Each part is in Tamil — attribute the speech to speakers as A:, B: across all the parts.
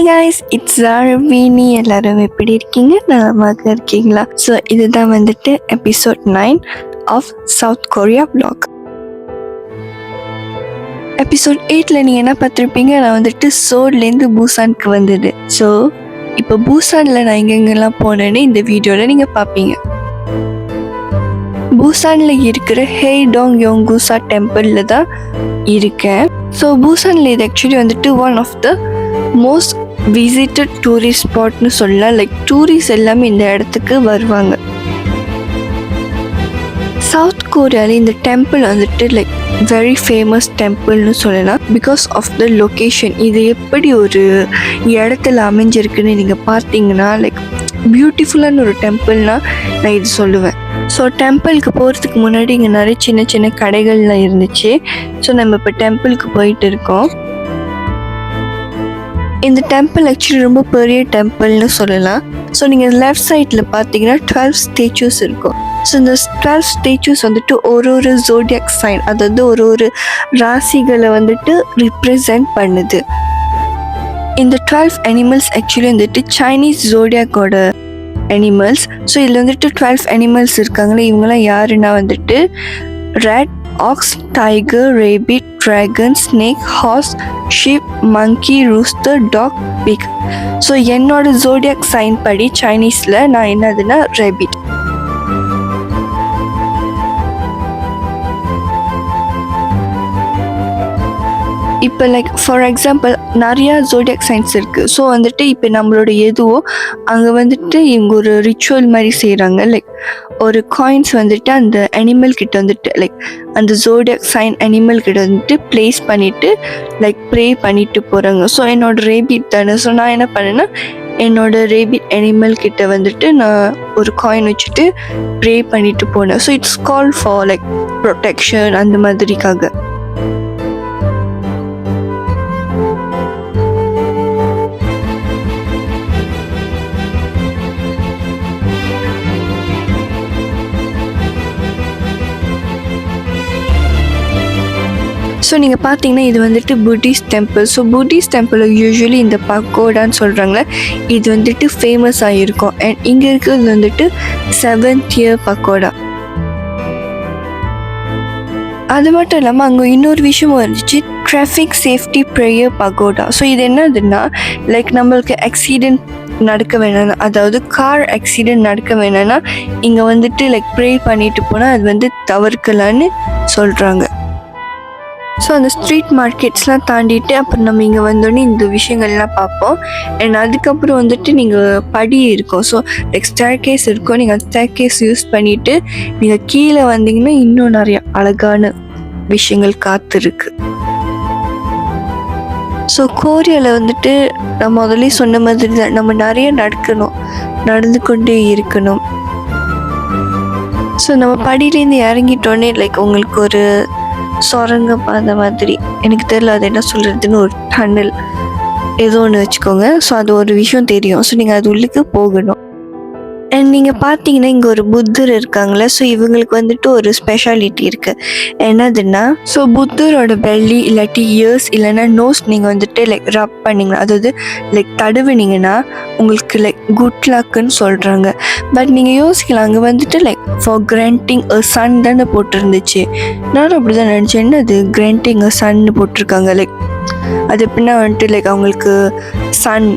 A: Hi guys, it's அரவினி. எல்லாரும் எப்படி இருக்கீங்க? நலமாக இருக்கீங்களா? ஸோ இதுதான் வந்துட்டு episode 9 of South Korea vlog. Episode 8ல் நீங்கள் என்ன பார்த்துருப்பீங்க, நான் வந்துட்டு சோல்லேருந்து பூசானுக்கு வந்தது. ஸோ இப்போ பூசானில் நான் எங்கெங்கெல்லாம் போனேன்னு இந்த வீடியோவில் நீங்கள் பார்ப்பீங்க. பூசானில் இருக்கிற ஹேய்டாங் யோங்குசா டெம்பிளில் தான் இருக்கேன். ஸோ பூசானில் இது ஆக்சுவலி வந்துட்டு one of the most visited tourist ஸ்பாட்னு சொல்லலாம். லைக் டூரிஸ்ட் எல்லாமே இந்த இடத்துக்கு வருவாங்க. சவுத் கொரியாவில் இந்த டெம்பிள் வந்துட்டு லைக் வெரி ஃபேமஸ் டெம்பிள்னு சொல்லலாம் பிகாஸ் ஆஃப் த லொக்கேஷன். இது எப்படி ஒரு இடத்துல அமைஞ்சிருக்குன்னு நீங்கள் பார்த்தீங்கன்னா லைக் பியூட்டிஃபுல்லான ஒரு டெம்பிள்னால் நான் இது சொல்லுவேன். ஸோ டெம்பிளுக்கு போகிறதுக்கு முன்னாடி இங்கே நிறைய சின்ன சின்ன கடைகள்லாம் இருந்துச்சு. ஸோ நம்ம இப்போ டெம்பிளுக்கு போயிட்டு இருக்கோம். இந்த டெம்பிள் ஆக்சுவலி ரொம்ப பெரிய டெம்பிள்னு சொல்லலாம். ஸோ நீங்கள் லெஃப்ட் சைடில் பார்த்தீங்கன்னா 12 ஸ்டேச்சூஸ் இருக்கும். ஸோ இந்த 12 ஸ்டேச்சூஸ் வந்துட்டு ஒரு ஜோடியாக் சைன், அதாவது ஒரு ராசிகளை வந்துட்டு ரிப்ரசன்ட் பண்ணுது. இந்த 12 அனிமல்ஸ் ஆக்சுவலி வந்துட்டு சைனீஸ் ஜோடியாக்கோட அனிமல்ஸ். ஸோ இதில் வந்துட்டு 12 அனிமல்ஸ் இருக்காங்களே, இவங்கெல்லாம் யாருன்னா வந்துட்டு rat, ox, tiger, rabbit, dragon, snake, horse, sheep, monkey, rooster, dog, pig. So என்னோட ஜோடியாக் சைன் படி சைனீஸில் நான் என்னதுன்னா ரேபிட். இப்போ லைக் ஃபார் எக்ஸாம்பிள் நிறையா ஜோடியாக் சைன்ஸ் இருக்குது. ஸோ வந்துட்டு இப்போ நம்மளோட எதுவோ அங்கே வந்துட்டு இவங்க ஒரு ரிச்சுவல் மாதிரி செய்கிறாங்க. லைக் ஒரு காயின்ஸ் வந்துட்டு அந்த அனிமல் கிட்ட வந்துட்டு லைக் அந்த ஜோடியாக் சைன் அனிமல் கிட்ட வந்துட்டு ப்ளேஸ் பண்ணிவிட்டு லைக் ப்ரே பண்ணிட்டு போகிறாங்க. ஸோ என்னோட ரேபிட் தானே. ஸோ நான் என்ன பண்ணேன்னா என்னோட ரேபிட் அனிமல் கிட்ட வந்துட்டு நான் ஒரு காயின் வச்சுட்டு ப்ரே பண்ணிட்டு போனேன். So it's call for like protection அந்த மாதிரிக்காக. ஸோ நீங்கள் பார்த்தீங்கன்னா இது வந்துட்டு Buddhist temple. So Buddhist temple usually இந்த பக்கோடான்னு சொல்கிறாங்களே, இது வந்துட்டு ஃபேமஸாக இருக்கும். அண்ட் இங்கே இருக்கிறது வந்துட்டு 7th tier பக்கோடா. அது மட்டும் இல்லாமல் அங்கே இன்னொரு விஷயமும் இருந்துச்சு, traffic safety prayer pakoda. So இது என்னதுன்னா லைக் நம்மளுக்கு ஆக்சிடென்ட் நடக்க வேணாம்னா, அதாவது கார் ஆக்சிடென்ட் நடக்க வேணாம்னா இங்கே வந்துட்டு லைக் ப்ரே பண்ணிட்டு போனால் அது வந்து தவிர்க்கலான்னு சொல்கிறாங்க. ஸோ அந்த ஸ்ட்ரீட் மார்க்கெட்ஸ்லாம் தாண்டிட்டு அப்புறம் நம்ம இங்கே வந்தோடனே இந்த விஷயங்கள்லாம் பார்ப்போம். அண்ட் அதுக்கப்புறம் வந்துட்டு நீங்கள் படி இருக்கும். ஸோ லைக் ஸ்டேர்கேஸ் இருக்கும். நீங்கள் அந்த ஸ்டேர்கேஸ் யூஸ் பண்ணிவிட்டு நீங்கள் கீழே வந்தீங்கன்னா இன்னும் நிறைய அழகான விஷயங்கள் காத்திருக்கு. ஸோ கொரியாவில் வந்துட்டு நான் முதலே சொன்ன மாதிரி தான் நம்ம நிறைய நடந்து கொண்டே இருக்கணும். ஸோ நம்ம படியிலேருந்து இறங்கிட்டோன்னே லைக் உங்களுக்கு ஒரு சுரங்க பாதை மாதிரி, எனக்கு தெரியல அது என்ன சொல்கிறதுன்னு, ஒரு டன்னல் ஏதோ ஒன்று வச்சுக்கோங்க. ஸோ அது ஒரு விஷயம் தெரியும். ஸோ நீங்கள் அது உள்ளுக்கு போகணும். அண்ட் நீங்கள் பார்த்தீங்கன்னா இங்கே ஒரு புத்தர் இருக்காங்களே. ஸோ இவங்களுக்கு வந்துட்டு ஒரு ஸ்பெஷாலிட்டி இருக்குது. என்னதுன்னா ஸோ புத்தரோட பெல்லி இல்லாட்டி இயர்ஸ் இல்லைன்னா நோஸ் நீங்கள் வந்துட்டு லைக் ரப் பண்ணிங்கன்னா, அதாவது லைக் தடவுனீங்கன்னா உங்களுக்கு லைக் குட் லக்குன்னு சொல்கிறாங்க. பட் நீங்கள் யோசிக்கலாம், அங்கே வந்துட்டு like for granting a Sun தானே போட்டிருந்துச்சு. நானும் அப்படி தான் நினச்சேன், என்ன அது கிராண்டிங் அ சன்னு போட்டிருக்காங்க. லைக் அது எப்படின்னா வந்துட்டு லைக் அவங்களுக்கு சன்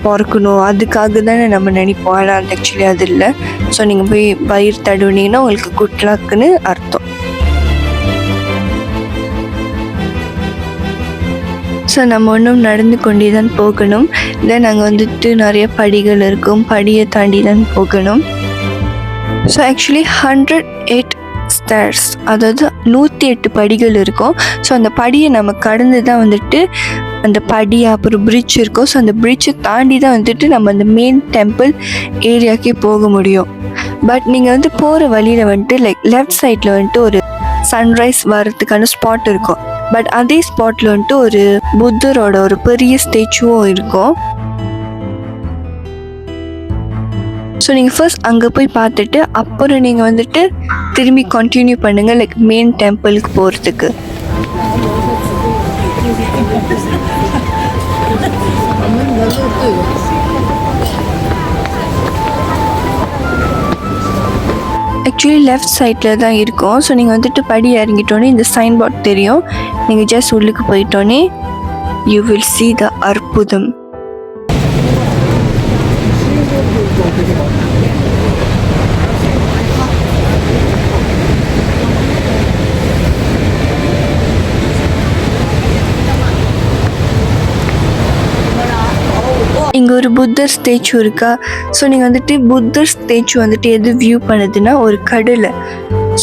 A: பிறக்கணும் அதுக்காக தானே நம்ம நினைப்போம். ஆனால் அது ஆக்சுவலி அது இல்லை. ஸோ நீங்கள் போய் வயிறு தடுவினீங்கன்னா உங்களுக்கு குட் லக்குன்னு அர்த்தம். ஸோ நம்ம ஒன்றும் நடந்து கொண்டே தான் போகணும். தென் அங்கே வந்துட்டு நிறைய படிகள் இருக்கும், படியை தாண்டி தான் போகணும். ஸோ ஆக்சுவலி 108 ஸ்டேர்ஸ், அதாவது 108 படிகள் இருக்கும். ஸோ அந்த படியை நம்ம கடந்து தான் வந்துட்டு அந்த படி அப்புறம் பிரிட்ஜ் இருக்கும். ஸோ அந்த பிரிட்ஜை தாண்டி தான் வந்துட்டு நம்ம அந்த மெயின் டெம்பிள் ஏரியாக்கே போக முடியும். பட் நீங்கள் வந்து போகிற வழியில் வந்துட்டு லைக் லெஃப்ட் சைடில் வந்துட்டு ஒரு சன்ரைஸ் வர்றதுக்கான ஸ்பாட் இருக்கும். பட் அதே ஸ்பாட்டில் வந்துட்டு ஒரு புத்தரோட ஒரு பெரிய ஸ்டேச்சுவும் இருக்கும். ஸோ நீங்கள் ஃபர்ஸ்ட் அங்கே போய் பார்த்துட்டு அப்புறம் நீங்கள் வந்துட்டு திரும்பி கண்டினியூ பண்ணுங்கள் லைக் மெயின் டெம்பிளுக்கு போகிறதுக்கு. ஆக்சுவலி லெஃப்ட் சைடில் தான் இருக்கும். ஸோ நீங்கள் வந்துட்டு படி இறங்கிட்டோன்னே இந்த சைன் போர்ட் தெரியும். நீங்கள் ஜஸ்ட் உள்ளுக்கு போயிட்டோன்னே யூ வில் see the அற்புதம். இங்கே ஒரு புத்தர் ஸ்டேச்சு இருக்கா. ஸோ நீங்கள் வந்துட்டு புத்தர் ஸ்டேச்சு வந்துட்டு எது வியூ பண்ணுதுன்னா ஒரு கடலை.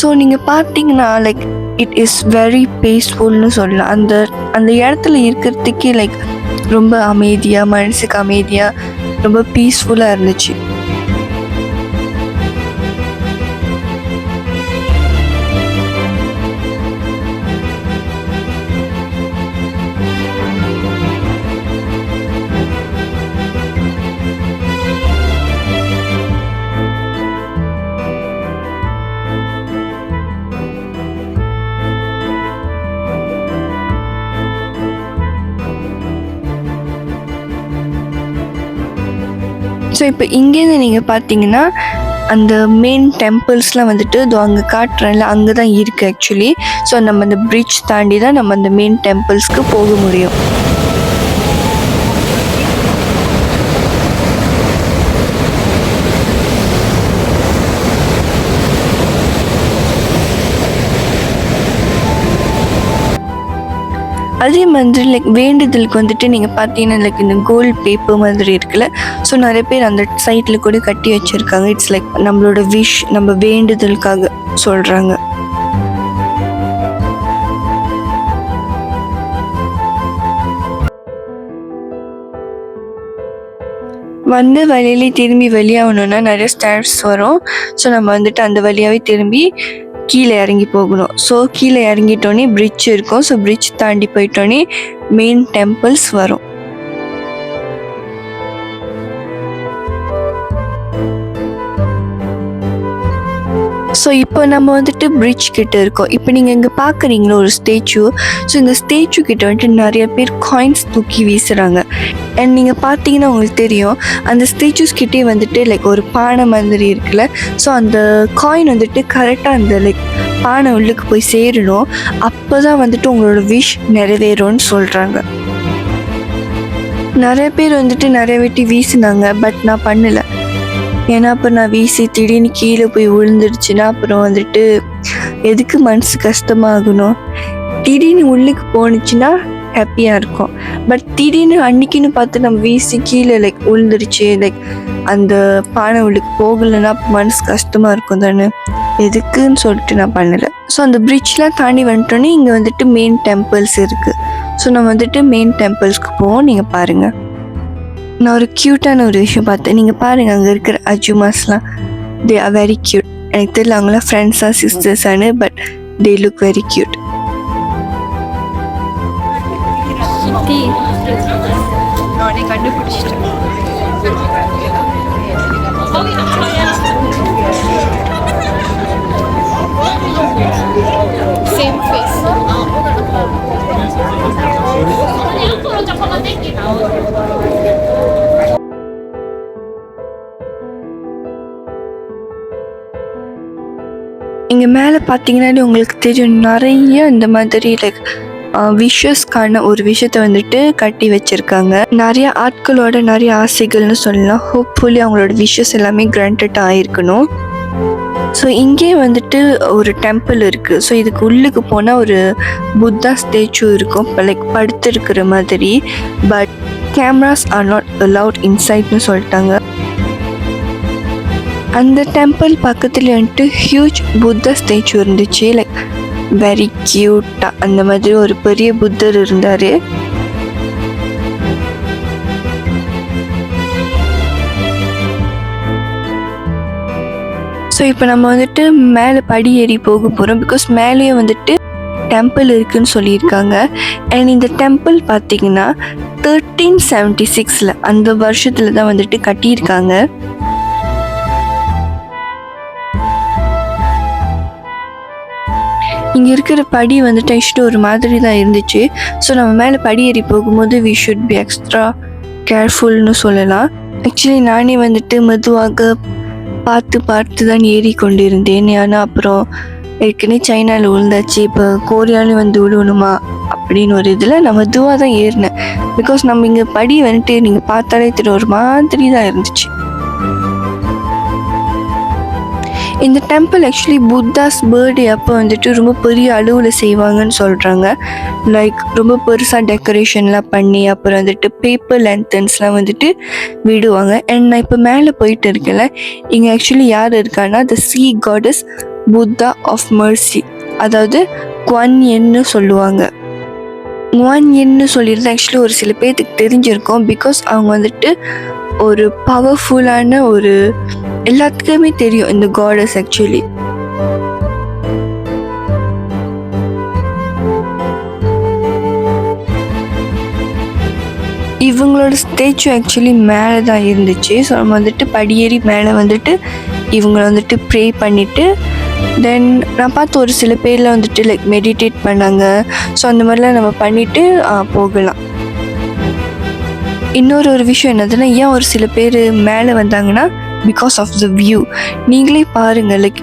A: ஸோ நீங்கள் பார்த்தீங்கன்னா லைக் இட் இஸ் வெரி பீஸ்ஃபுல்னு சொல்லலாம். அந்த அந்த இடத்துல இருக்கிறதுக்கே லைக் ரொம்ப அமைதியாக, மனசுக்கு அமைதியாக, ரொம்ப பீஸ்ஃபுல்லாக இருந்துச்சு. ஸோ இப்போ இங்கேருந்து நீங்கள் பார்த்தீங்கன்னா அந்த மெயின் டெம்பிள்ஸ்லாம் வந்துட்டு இதோ அங்கே காட்டுறேன்ல, அங்கே தான் இருக்குது ஆக்சுவலி. ஸோ நம்ம அந்த பிரிட்ஜ் தாண்டி தான் நம்ம அந்த மெயின் டெம்பிள்ஸ்க்கு போக முடியும். அதே மாதிரி லைக் வேண்டுதலுக்கு வந்துட்டு நீங்கள் பார்த்தீங்கன்னா லைக் இந்த கோல்ட் பேப்பர் மாதிரி இருக்குல்ல. ஸோ நிறைய பேர் அந்த சைட்டில் கூட கட்டி வச்சுருக்காங்க. இட்ஸ் லைக் நம்மளோட விஷ், நம்ம வேண்டுதலுக்காக சொல்கிறாங்க. வந்து வழியிலே திரும்பி வெளியாகணுன்னா நிறைய ஸ்டேர்ஸ் வரும். ஸோ நம்ம வந்துட்டு அந்த வழியாகவே திரும்பி கீழே இறங்கி போகணும். ஸோ கீழே இறங்கிட்டோன்னே பிரிட்ஜ் இருக்கும். ஸோ பிரிட்ஜ் தாண்டி போயிட்டோன்னே மெயின் டெம்பிள்ஸ் வரும். ஸோ இப்போ நம்ம வந்துட்டு பிரிட்ஜ் கிட்ட இருக்கோம். இப்போ நீங்கள் இங்கே பார்க்குறீங்களா ஒரு ஸ்டேச்சு. ஸோ இந்த ஸ்டேச்சு கிட்ட வந்துட்டு நிறைய பேர் காயின்ஸ் தூக்கி வீசுகிறாங்க. அண்ட் நீங்கள் பார்த்தீங்கன்னா உங்களுக்கு தெரியும் அந்த ஸ்டேச்சூஸ் கிட்டே வந்துட்டு லைக் ஒரு பானை மாதிரி இருக்குல்ல. ஸோ அந்த காயின் வந்துட்டு கரெக்டாக அந்த லைக் பானை உள்ளுக்கு போய் சேரணும். அப்போ தான் வந்துட்டு உங்களோட விஷ் நிறைவேறும்னு சொல்கிறாங்க. நிறைய பேர் வந்துட்டு நிறைய வாட்டி வீசினாங்க, பட் நான் பண்ணலை. ஏன்னா அப்போ நான் வீசி திடீர்னு கீழே போய் விழுந்துடுச்சுன்னா அப்புறம் வந்துட்டு எதுக்கு மனசு கஷ்டமாகணும். திடீர்னு உள்ளுக்கு போணுச்சுன்னா ஹாப்பியாக இருக்கும். பட் திடீர்னு அன்னைக்குன்னு பார்த்து நம்ம வீசி கீழே லைக் விழுந்துருச்சு, லைக் அந்த பானை உள்ளுக்கு போகலைன்னா மனசு கஷ்டமாக இருக்கும் தானே, எதுக்குன்னு சொல்லிட்டு நான் பண்ணலை. ஸோ அந்த பிரிட்ஜ்லாம் தாண்டி வந்துட்டோன்னே இங்கே வந்துட்டு மெயின் டெம்பிள்ஸ் இருக்குது. ஸோ நம்ம வந்துட்டு மெயின் டெம்பிள்ஸ்க்கு போவோம். நீங்கள் பாருங்கள், நான் ஒரு க்யூட்டான ஒரு விஷயம் பார்த்தேன். நீங்கள் பாருங்கள், அங்கே இருக்கிற அஜுமாஸ்லாம் தே ஆர் வெரி க்யூட். எனக்கு தெரியல அவங்களாம் ஃப்ரெண்ட்ஸாக சிஸ்டர்ஸானு, but they look very cute. கண்டுபிடிச்சிட்டேன். Same face. இங்கே மேலே பார்த்தீங்கன்னா உங்களுக்கு தெரியும் நிறைய இந்த மாதிரி லைக் விஷஸ்க்கான ஒரு விஷயத்தை வந்துட்டு கட்டி வச்சுருக்காங்க. நிறைய ஆட்களோட நிறைய ஆசைகள்னு சொல்லலாம். ஹோப்ஃபுல்லி அவங்களோட விஷஸ் எல்லாமே கிராண்டட் ஆகிருக்கணும். ஸோ இங்கே வந்துட்டு ஒரு டெம்பிள் இருக்குது. ஸோ இதுக்கு உள்ளுக்கு போனால் ஒரு புத்தா ஸ்டேச்சு இருக்கும் லைக் படுத்துருக்கிற மாதிரி. But cameras are not allowed இன்சைட்னு சொல்லிட்டாங்க. அந்த டெம்பிள் பக்கத்தில் வந்துட்டு ஹியூஜ் புத்தா ஸ்டேச்சு இருந்துச்சு, லைக் வெரி க்யூட்டாக அந்த மாதிரி ஒரு பெரிய புத்தர் இருந்தார். ஸோ இப்போ நம்ம வந்துட்டு மேலே படி ஏறி போக போகிறோம். பிகாஸ் மேலேயே வந்துட்டு டெம்பிள் இருக்குதுன்னு சொல்லியிருக்காங்க. அண்ட் இந்த டெம்பிள் பார்த்திங்கன்னா 1376 அந்த வருஷத்தில் தான் வந்துட்டு கட்டியிருக்காங்க. இங்கே இருக்கிற படி வந்துட்டு ஆக்சுவலி ஒரு மாதிரி தான் இருந்துச்சு. ஸோ நம்ம மேலே படி ஏறி போகும்போது வி ஷுட் பி எக்ஸ்ட்ரா கேர்ஃபுல்னு சொல்லலாம். ஆக்சுவலி நானே வந்துட்டு மெதுவாக பார்த்து பார்த்து தான் ஏறி கொண்டிருந்தேன். ஆனால் அப்புறம் ஏற்கனவே சைனாவில் விழுந்தாச்சு, இப்போ கோரியாலையும் வந்து விழுவணுமா அப்படின்னு ஒரு இதில் நான் மெதுவாக தான் ஏறினேன். பிகாஸ் நம்ம இங்கே படி வந்துட்டு நீங்கள் பார்த்தாலே தெரியும் ஒரு மாதிரி தான் இருந்துச்சு. இந்த டெம்பிள் ஆக்சுவலி புத்தாஸ் பர்த்டே அப்போ வந்துட்டு ரொம்ப பெரிய அளவில் செய்வாங்கன்னு சொல்கிறாங்க. லைக் ரொம்ப பெருசாக டெக்கரேஷன்லாம் பண்ணி அப்புறம் வந்துட்டு பேப்பர் லேண்டன்ஸ்லாம் வந்துட்டு விடுவாங்க. அண்ட் நான் இப்போ மேலே போயிட்டு இருக்கேன்ல, இங்கே ஆக்சுவலி யார் இருக்கான்னா த சீ காடஸ் புத்தா ஆஃப் மர்சி, அதாவது குவான் யன்னு சொல்லுவாங்க. குவான் யன்னு சொல்லியிருந்தா ஆக்சுவலி ஒரு சில பேர்த்துக்கு தெரிஞ்சிருக்கும். பிகாஸ் அவங்க வந்துட்டு ஒரு பவர்ஃபுல்லான ஒரு எல்லாத்துக்குமே தெரியும் இந்த காடஸ் ஆக்சுவலி. இவங்களோட ஸ்டேச்சு ஆக்சுவலி மேலே தான் இருந்துச்சு. ஸோ நம்ம வந்துட்டு படியேறி மேலே வந்துட்டு இவங்களை வந்துட்டு ப்ரே பண்ணிவிட்டு தென் நான் பார்த்து ஒரு சில பேரில் வந்துட்டு லைக் மெடிடேட் பண்ணாங்க. ஸோ அந்த மாதிரிலாம் நம்ம பண்ணிவிட்டு போகலாம். இன்னொரு விஷயம் என்னதுன்னா, ஏன் ஒரு சில பேர் மேலே வந்தாங்கன்னா பிகாஸ் ஆஃப் த வியூ. நீங்களே பாருங்கள், like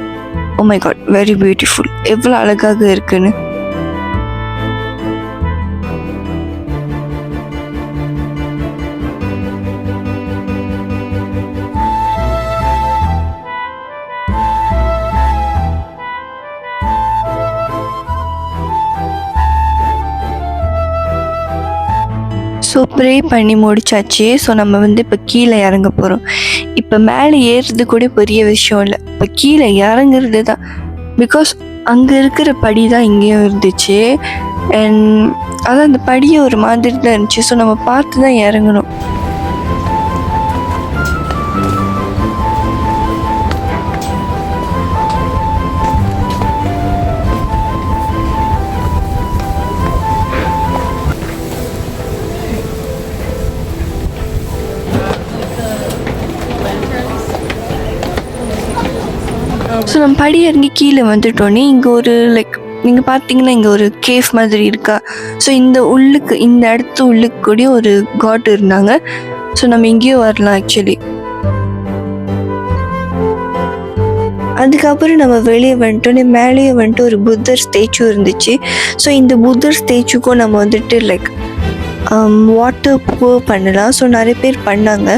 A: oh my god very beautiful, எவ்வளோ அழகாக இருக்குன்னு. ஸோ ப்ரே பண்ணி முடிச்சாச்சு. ஸோ நம்ம வந்து இப்போ கீழே இறங்க போகிறோம். இப்போ மேலே ஏறுறது கூட பெரிய விஷயம் இல்லை, இப்போ கீழே இறங்குறது தான். பிகாஸ் அங்கே இருக்கிற படி தான் இங்கேயும் இருந்துச்சு. அண்ட் அதான் அந்த படியை ஒரு மாதிரி தான் இருந்துச்சு. ஸோ நம்ம பார்த்து தான் இறங்கணும். ஸோ நம்ம படி இறங்கி கீழே வந்துட்டோன்னே இங்கே ஒரு லைக் நீங்கள் பார்த்தீங்கன்னா இங்கே ஒரு கேஃப் மாதிரி இருக்கா. ஸோ இந்த இடத்து உள்ளுக்கு கூட ஒரு காட் இருந்தாங்க. ஸோ நம்ம இங்கேயும் வரலாம் ஆக்சுவலி. அதுக்கப்புறம் நம்ம வெளியே வந்துட்டோன்னே மேலேயே வந்துட்டு ஒரு புத்தர் ஸ்டேச்சு இருந்துச்சு. ஸோ இந்த புத்தர் ஸ்டேச்சுக்கும் நம்ம வந்துட்டு லைக் வாட்டர் pour பண்ணலாம். ஸோ நிறைய பேர் பண்ணாங்க.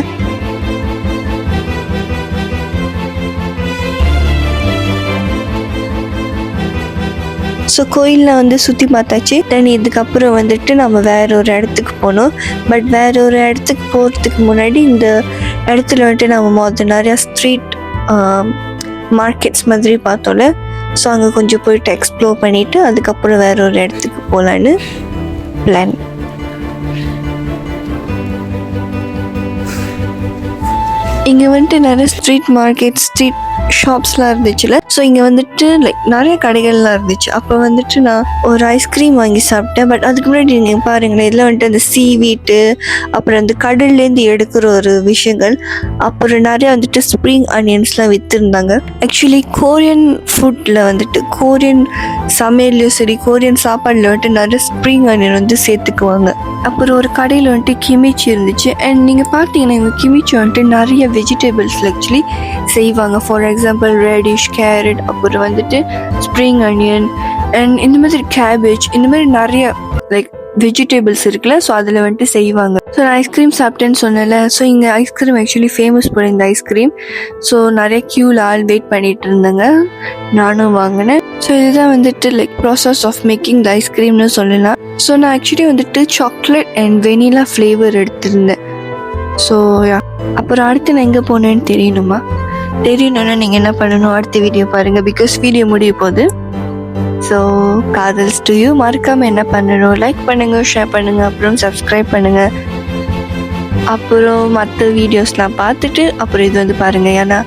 A: ஸோ கோயிலில் வந்து சுற்றி பார்த்தாச்சு. தென் இதுக்கப்புறம் வந்துட்டு நம்ம வேற ஒரு இடத்துக்கு போனோம். பட் வேற ஒரு இடத்துக்கு போகிறதுக்கு முன்னாடி இந்த இடத்துல வந்துட்டு நம்ம நிறையா ஸ்ட்ரீட் மார்க்கெட்ஸ் மாதிரி பார்த்தோம்ல. ஸோ அங்கே கொஞ்சம் போயிட்டு எக்ஸ்ப்ளோர் பண்ணிவிட்டு அதுக்கப்புறம் வேற ஒரு இடத்துக்கு போகலான்னு பிளான். இங்கே வந்துட்டு நிறைய ஸ்ட்ரீட் மார்க்கெட் ஸ்ட்ரீட் ஷாப்ஸ்லாம் இருந்துச்சுல. ஸோ இங்கே வந்துட்டு லைக் நிறைய கடைகள்லாம் இருந்துச்சு. அப்போ வந்துட்டு நான் ஒரு ஐஸ்கிரீம் வாங்கி சாப்பிட்டேன். பட் அதுக்கு முன்னாடி நீங்கள் பாருங்களேன், இதெல்லாம் வந்துட்டு அந்த சீவீட்டு அப்புறம் அந்த கடல்லேருந்து எடுக்கிற ஒரு விஷயங்கள், அப்புறம் நிறைய வந்துட்டு ஸ்ப்ரிங் ஆனியன்ஸ்லாம் விற்றுருந்தாங்க. ஆக்சுவலி கோரியன் ஃபுட்டில் வந்துட்டு கோரியன் சமையல்லையும் சரி கோரியன் சாப்பாடில் வந்துட்டு நிறைய ஸ்ப்ரிங் ஆனியன் வந்து சேர்த்துக்குவாங்க. அப்புறம் ஒரு கடையில் வந்துட்டு கிமிச்சி இருந்துச்சு. அண்ட் நீங்கள் பார்த்தீங்கன்னா இவங்க கிமிச்சி வந்துட்டு நிறைய வெஜிடபிள்ஸில் ஆக்சுவலி செய்வாங்க. ஃபார் எக்ஸாம்பிள் ரேடிஷ், கேரட், அப்புறம் வந்துட்டு ஸ்ப்ரிங் ஆனியன் அண்ட் இந்த மாதிரி கேபேஜ், இந்த மாதிரி நிறைய லைக் வெஜிடபிள்ஸ் இருக்குல்ல. ஸோ அதில் வந்துட்டு செய்வாங்க. ஸோ நான் ஐஸ்கிரீம் சாப்பிட்டேன்னு சொன்னேன்ல. ஸோ இங்கே ஐஸ்கிரீம் ஆக்சுவலி ஃபேமஸ் போட இந்த ஐஸ்கிரீம். ஸோ நிறைய க்யூவில் ஆள் வெயிட் பண்ணிட்டு இருந்தாங்க, நானும் வாங்கினேன். ஸோ இதுதான் வந்துட்டு like process of making the ஐஸ்கிரீம்னு சொல்லலாம். ஸோ நான் ஆக்சுவலி வந்துட்டு சாக்லேட் அண்ட் வெனிலா ஃப்ளேவர் எடுத்திருந்தேன். ஸோ அப்புறம் அடுத்து நான் எங்கே போனேன்னு தெரியணும்னா நீங்கள் என்ன பண்ணணும், அடுத்த வீடியோ பாருங்கள். பிகாஸ் வீடியோ முடிய போகுது. ஸோ காதல்ஸ் டு யூ மறக்காமல் என்ன பண்ணணும், லைக் பண்ணுங்கள், ஷேர் பண்ணுங்கள், அப்புறம் சப்ஸ்கிரைப் பண்ணுங்கள். அப்புறம் மற்ற வீடியோஸ்லாம் பார்த்துட்டு அப்புறம் இது வந்து பாருங்கள். ஏன்னா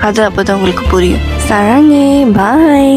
A: அது அப்போ தான் உங்களுக்கு புரியும். சரங்கே பாய்.